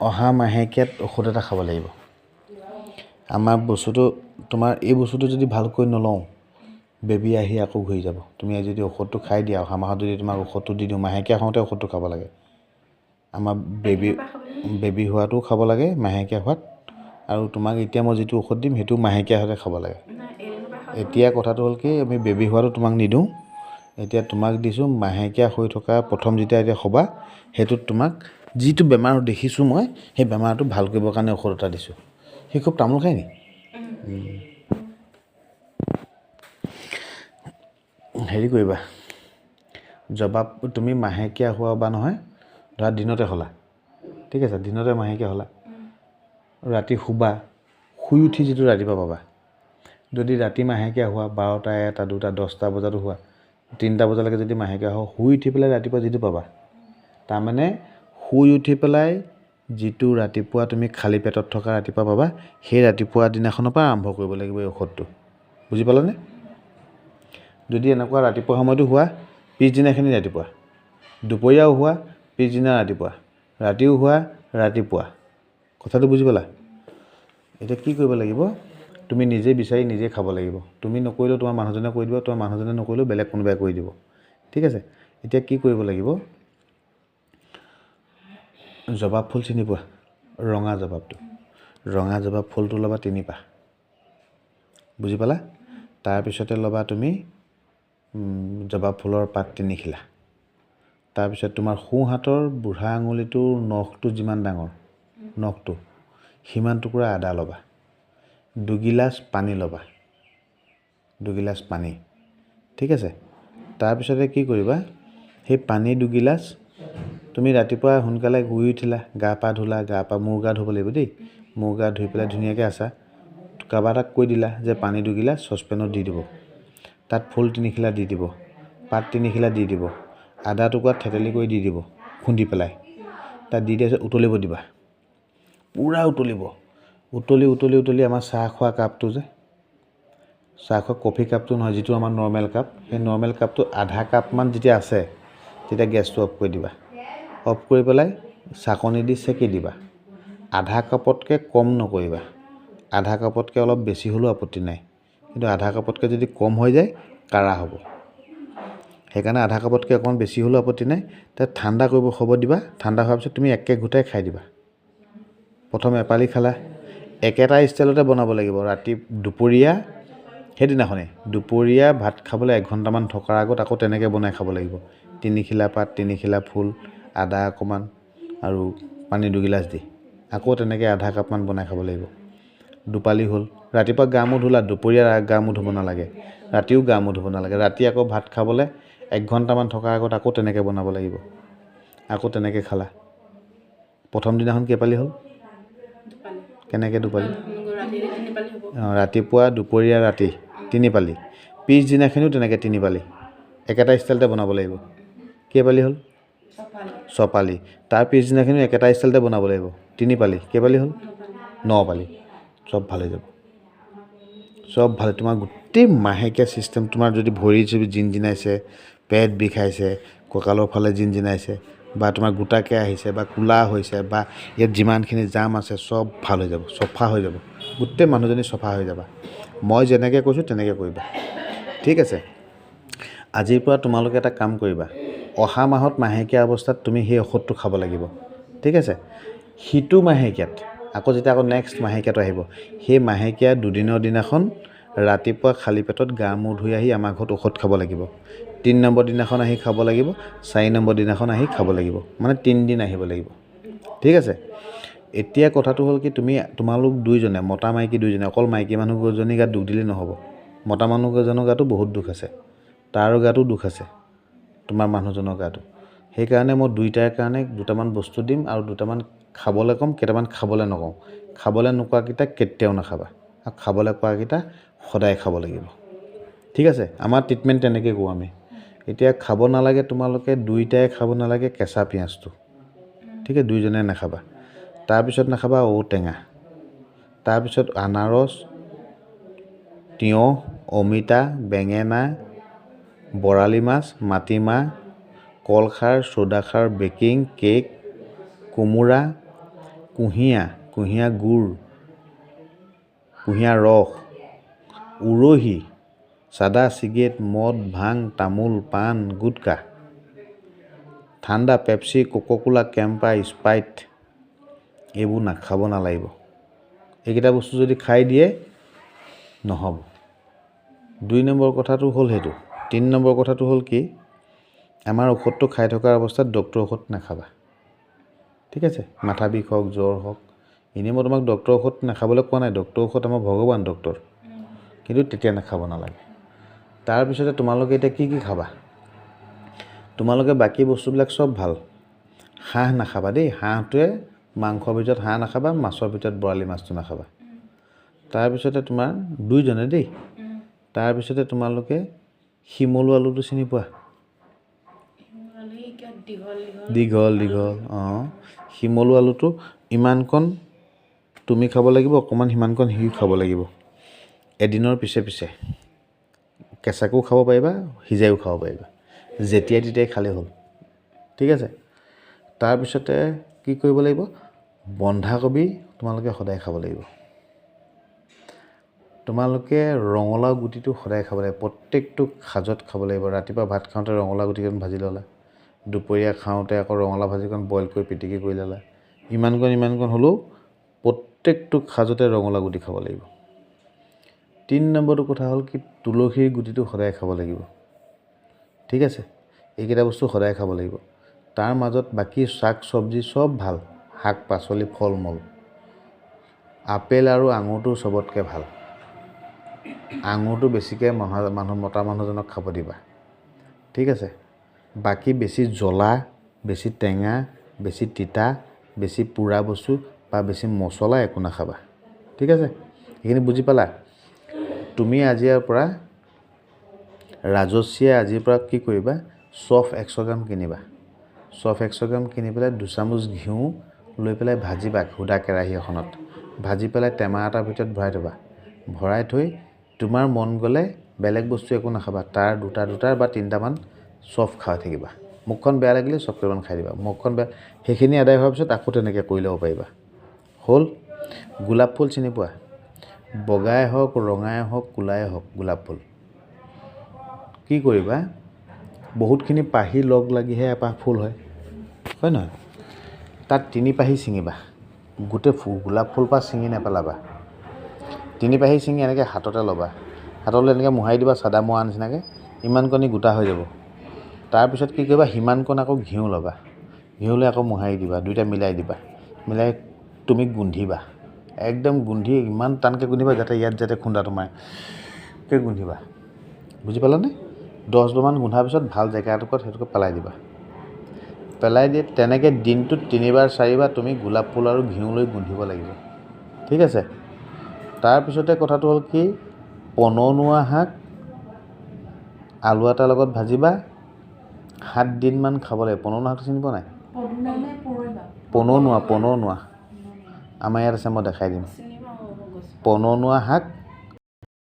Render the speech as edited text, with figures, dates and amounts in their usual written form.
অহা মাহেকীয়াত ঔষধ এটা খাব লাগিব। আমাৰ বস্তুটো তোমাৰ এই বস্তুটো যদি ভালকৈ নলওঁ বেবী আহি আকৌ ঘূৰি যাব। তুমি যদি ঔষধটো খাই দিয়া অহা মাহত যদি তোমাক ঔষধটো দি দিওঁ মাহেকীয়া হওঁতে ঔষধটো খাব লাগে। আমাৰ বেবী হোৱাটোও খাব লাগে মাহেকীয়া হোৱাত, আৰু তোমাক এতিয়া মই যিটো ঔষধ দিম সেইটো মাহেকীয়া হ'লে খাব লাগে। এতিয়া কথাটো হ'ল কি আমি বেবী হোৱাটো তোমাক নিদিওঁ, এতিয়া তোমাক দিছোঁ মাহেকীয়া হৈ থকা প্ৰথম যেতিয়া এতিয়া হ'বা সেইটোত তোমাক যিটো বেমাৰ দেখিছোঁ মই সেই বেমাৰটো ভাল কৰিবৰ কাৰণে ঔষধ এটা দিছোঁ। সি খুব তামোল খায় নি? হেৰি কৰিবা, জবাব তুমি মাহেকীয়া হোৱা বা নহয় ধৰা দিনতে হ'লা, ঠিক আছে, দিনতে মাহেকীয়া হ'লা, ৰাতি শুবা, শুই উঠি যিটো ৰাতিপুৱা পাবা, যদি ৰাতি মাহেকীয়া হোৱা 12টা 1টা 2টা 10টা বজাতো হোৱা 3টা বজালৈকে যদি মাহেকীয়া হোৱা শুই উঠি পেলাই ৰাতিপুৱা যিটো পাবা, তাৰমানে শুই উঠি পেলাই যিটো ৰাতিপুৱা তুমি খালী পেটত থকা ৰাতিপুৱা পাবা সেই ৰাতিপুৱা দিনাখনৰ পৰা আৰম্ভ কৰিব লাগিব এই ঔষধটো। বুজি পালানে? যদি এনেকুৱা ৰাতিপুৱা সময়তো হোৱা পিছদিনাখিনি ৰাতিপুৱা, দুপৰীয়াও হোৱা পিছদিনা ৰাতিপুৱা, ৰাতিও হোৱা ৰাতিপুৱা। কথাটো বুজি পালা? এতিয়া কি কৰিব লাগিব, তুমি নিজে বিচাৰি নিজে খাব লাগিব। তুমি নকৰিলেও তোমাৰ মানুহজনে কৰি দিব, তোমাৰ মানুহজনে নকৰিলেও বেলেগ কোনোবাই কৰি দিব, ঠিক আছে। এতিয়া কি কৰিব লাগিব, জবাব ফুল চিনি পোৱা? ৰঙা জবাবটো, ৰঙা জবাব ফুলটো ল'বা 3 পাহ, বুজি পালা? তাৰপিছতে ল'বা তুমি জবাব ফুলৰ পাত 3 খিলা। তাৰপিছত তোমাৰ সোঁ হাতৰ বুঢ়া আঙুলিটোৰ নখটো যিমান ডাঙৰ নখটো সিমান টুকুৰা আদা ল'বা, 2 গিলাচ পানী ল'বা, 2 গিলাচ পানী, ঠিক আছে। তাৰপিছতে কি কৰিবা, সেই পানী 2 গিলাচ তুমি ৰাতিপুৱা সোনকালে শুই উঠিলা, গা পা ধুলা, মূৰ গা ধুব লাগিব দেই, মূৰ গা ধুই পেলাই ধুনীয়াকৈ আছা, কাৰোবাৰ এটাক কৈ দিলা যে পানী 2 গিলাচ চচপেনত দি দিব, তাত ফুল 3 খিলা দি দিব, পাত 3 খিলা দি দিব, আদা টুকুৰা থেতেলি কৰি দি দিব খুন্দি পেলাই, তাত দি দিয়া উতলিব দিবা, পূৰা উতলিব, উতলি আমাৰ চাহ খোৱা কাপটো যে, চাহ খোৱা কফি কাপটো নহয়, যিটো আমাৰ নৰ্মেল কাপ, সেই নৰ্মেল কাপটো আধা কাপমান যেতিয়া আছে তেতিয়া গেছটো অফ কৰি দিবা, অফ কৰি পেলাই চাকনি দি চেকি দিবা। আধা কাপতকৈ কম নকৰিবা, আধা কাপতকৈ অলপ বেছি হ'লেও আপত্তি নাই, কিন্তু আধা কাপতকৈ যদি কম হৈ যায় কাঢ়া হ'ব, সেইকাৰণে আধা কাপতকৈ অকণমান বেছি হ'লেও আপত্তি নাই। তাত ঠাণ্ডা কৰিব হ'ব দিবা, ঠাণ্ডা হোৱাৰ পিছত তুমি একে ঘোটাই খাই দিবা। প্ৰথম এপালি খালা, একেটা ষ্টাইলতে বনাব লাগিব, দুপৰীয়া সেইদিনাখনেই দুপৰীয়া ভাত খাবলৈ 1 ঘণ্টামান থকাৰ আগত আকৌ তেনেকৈ বনাই খাব লাগিব। 3 খিলা পাত 3 খিলা ফুল আদা অকণমান আৰু পানী 2 গিলাচ দি আকৌ তেনেকৈ আধা কাপমান বনাই খাব লাগিব। 2 পালি হ'ল, ৰাতিপুৱা গা মূৰ ধুলা, দুপৰীয়া গা মূৰ ধুব নালাগে, ৰাতিও গা মূৰ ধুব নালাগে, ৰাতি আকৌ ভাত খাবলৈ 1 ঘণ্টামান থকাৰ আগত আকৌ তেনেকৈ বনাব লাগিব, আকৌ তেনেকৈ খালা। প্ৰথম দিনাখন কেইপালি হ'ল? কেনেকৈ 2 পালি? ৰাতিপুৱা দুপৰীয়া ৰাতি 3 পালি, পিছদিনাখিনিও তেনেকৈ 3 পালি, একেটা ষ্টাইলতে বনাব লাগিব। কেইপালি হ'ল? 6 পালি। তাৰ পিছদিনাখিনিও একেটা ষ্টাইলতে বনাব লাগিব, 3 পালি, কেইপালি হ'ল? 9 পালি। চব ভাল হৈ যাব, চব ভাল। তোমাৰ গোটেই মাহেকীয়া চিষ্টেম, তোমাৰ যদি ভৰি চৰি জিনজিনাইছে, পেট বিষাইছে, কঁকালৰ ফালে জিনজিনাইছে, বা তোমাৰ গোটাকৈ আহিছে বা কোলা হৈছে, বা ইয়াত যিমানখিনি জাম আছে চব ভাল হৈ যাব, চফা হৈ যাব, গোটেই মানুহজনী চফা হৈ যাবা। মই যেনেকৈ কৈছোঁ তেনেকৈ কৰিবা, ঠিক আছে। আজিৰ পৰা তোমালোকে এটা কাম কৰিবা, অহা মাহত মাহেকীয়া অৱস্থাত তুমি সেই ঔষধটো খাব লাগিব, ঠিক আছে। সিটো মাহেকীয়াত আকৌ যেতিয়া নেক্সট মাহেকীয়াটো আহিব, সেই মাহেকীয়া 2 দিনৰ দিনাখন ৰাতিপুৱা খালী পেটত গা মূৰ ধুই আহি আমাৰ ঘৰত ঔষধ খাব লাগিব। 3 নম্বৰ দিনাখন আহি খাব লাগিব, 4 নম্বৰ দিনাখন আহি খাব লাগিব, মানে 3 দিন আহিব লাগিব, ঠিক আছে। এতিয়া কথাটো হ'ল কি, তোমালোক 2জনে, মতা মাইকী 2জনে, অকল মাইকী মানুহজনী গাত দুখ দিলেই নহ'ব, মতা মানুহজনৰ গাতো বহুত দুখ আছে, তাৰ গাতো দুখ আছে, তোমাৰ মানুহজনৰ গাতো। সেইকাৰণে মই 2টাৰ কাৰণে 2টামান বস্তু দিম আৰু 2টামান খাবলৈ ক'ম, কেইটামান খাবলৈ নকওঁ। খাবলৈ নোকোৱাকেইটা কেতিয়াও নাখাবা, আৰু খাবলৈ কোৱাকেইটা সদায় খাব লাগিব, ঠিক আছে। আমাৰ ট্ৰিটমেণ্ট তেনেকৈ কৰোঁ আমি। এতিয়া খাব নালাগে, তোমালোকে 2টাই খাব নালাগে কেঁচা পিঁয়াজটো, ঠিক আছে, 2জনে নাখাবা। তাৰপিছত নাখাবা ঔটেঙা, তাৰপিছত আনাৰস, তিয়ঁহ, অমিতা, বেঙেনা, বৰালি মাছ, মাটিমাহ, কলখাৰ, চ'ডাখাৰ, বেকিং, কেক, কুঁহিয়াৰ গুড়, কুঁহিয়াৰ ৰস, উৰহি, চাদা চিগেট, মদ, ভাং, তামোল, পাণ, গুটকা, ঠাণ্ডা পেপচি, কোকাকোলা, কেম্পা, স্প্ৰাইট এইবোৰ নাখাব নালাগিব। এইকেইটা বস্তু যদি খাই দিয়ে নহ'ব। 2 নম্বৰ কথাটো হ'ল সেইটো। 3 নম্বৰ কথাটো হ'ল কি, আমাৰ ঔষধটো খাই থকাৰ অৱস্থাত ডক্টৰৰ ঔষধ নাখাবা। ঠিক আছে, মাথা বিষ হওক, জ্বৰ হওক। এনেই মই তোমাক ডক্টৰৰ ঔষধ নাখাবলৈ কোৱা নাই, ডক্টৰৰ ঔষধ আমাৰ ভগৱান ডক্টৰ, কিন্তু তেতিয়া নাখাব নালাগে। তাৰপিছতে তোমালোকে এতিয়া কি কি খাবা? তোমালোকে বাকী বস্তুবিলাক চব ভাল। হাঁহ নাখাবা দেই, হাঁহটোৱে মাংসৰ ভিতৰত হাঁহ নাখাবা, মাছৰ ভিতৰত বৰালি মাছটো নাখাবা। তাৰপিছতে তোমাৰ 2জনে দেই। তাৰপিছতে তোমালোকে শিমলু আলুটো চিনি পোৱা? দীঘল অঁ, শিমলু আলুটো ইমানকণ তুমি খাব লাগিব, অকণমান সিমানকণ সিও খাব লাগিব। এদিনৰ পিছে পিছে কেঁচাকৈও খাব পাৰিবা, সিজাইও খাব পাৰিবা, যেতিয়াই তেতিয়াই খালেই হ'ল। ঠিক আছে। তাৰপিছতে কি কৰিব লাগিব, বন্ধাকবি তোমালোকে সদায় খাব লাগিব। তোমালোকে ৰঙালাও গুটিটো সদায় খাব লাগিব, প্ৰত্যেকটো সাজত খাব লাগিব। ৰাতিপুৱা ভাত খাওঁতে ৰঙালাও গুটিকণ ভাজি ল'লা, দুপৰীয়া খাওঁতে আকৌ ৰঙালাও ভাজিকণ বইল কৰি পিটিকি কৰি ল'লা। ইমানকণ হ'লেও প্ৰত্যেকটো সাজতে ৰঙালাও গুটি খাব লাগিব। 3 নম্বৰটো কথা হ'ল কি, তুলসীৰ গুটিটো সদায় খাব লাগিব। ঠিক আছে, এইকেইটা বস্তু সদায় খাব লাগিব। তাৰ মাজত বাকী শাক চব্জি চব ভাল, শাক পাচলি, ফল মূল। আপেল আৰু আঙুৰটো চবতকৈ ভাল। আঙুৰটো বেছিকৈ মতা মানুহজনক খাব দিবা। ঠিক আছে। বাকী বেছি জ্বলা, বেছি টেঙা, বেছি তিতা, বেছি পোৰা বস্তু বা বেছি মছলা একো নাখাবা। ঠিক আছে, এইখিনি বুজি পালা? তুমি আজিৰ পৰা ৰাজশ্ৰীয়ে আজিৰ পৰা কি কৰিবা, চফ 100 গ্ৰাম কিনিবা। চফ 100 গ্ৰাম কিনি পেলাই 2 চামুচ ঘিউ লৈ পেলাই ভাজিবা সুদা কেৰাহী এখনত। ভাজি পেলাই টেমা এটাৰ ভিতৰত ভৰাই থ'বা। ভৰাই থৈ তোমাৰ মন গ'লে বেলেগ বস্তু একো নাখাবা, তাৰ 2টা বা 3টামান চফ খাই থাকিবা। মুখখন বেয়া লাগিলে চফ কেইটামান খাই দিবা। মুখখন বেয়া, সেইখিনি আদায় হোৱাৰ পিছত আকৌ তেনেকৈ কৰি ল'ব পাৰিবা। হ'ল। গোলাপ ফুল চিনি পোৱা? বগাই হওক, ৰঙাই হওক, ক'লাই হওক, গোলাপ ফুল কি কৰিবা, বহুতখিনি পাহি লগ লাগিহে এপাহ ফুল হয়, হয় নহয়? তাত 3 পাহি ছিঙিবা। গোটেই গোলাপ ফুলপাহ ছিঙি নেপেলাবা। 3 পাহি ছিঙি এনেকৈ হাততে ল'বা। হাতলৈ এনেকৈ মোহাৰি দিবা চাদা মৰা নিচিনাকৈ, ইমানকণি গোটা হৈ যাব। তাৰপিছত কি কৰিবা, সিমানকণ আকৌ ঘিউ ল'বা। ঘিউ লৈ আকৌ মোহাৰি দিবা, 2টা মিলাই দিবা। মিলাই তুমি গোন্ধিবা, একদম গোন্ধি ইমান টানকৈ গোন্ধিবা যাতে ইয়াত যাতে খুন্দা তোমাৰ গোন্ধিবা। বুজি পালানে? 10 বাৰমান গোন্ধাৰ পিছত ভাল জেগা এটুকুৰত সেইটোকে পেলাই দিবা। পেলাই দি তেনেকৈ দিনটোত 3 বাৰ 4 বাৰ তুমি গোলাপ ফুল আৰু ঘিউ লৈ গোন্ধিব লাগিব। ঠিক আছে। তাৰপিছতে কথাটো হ'ল কি, পনৌনোৱা শাক আলু এটাৰ লগত ভাজিবা, 7 দিনমান খাব লাগিব। পনৌনোৱা শাকটো চিনি পোৱা নাই? পনৌনোৱা আমাৰ ইয়াত আছে, মই দেখাই দিম। পনৌনোৱা শাক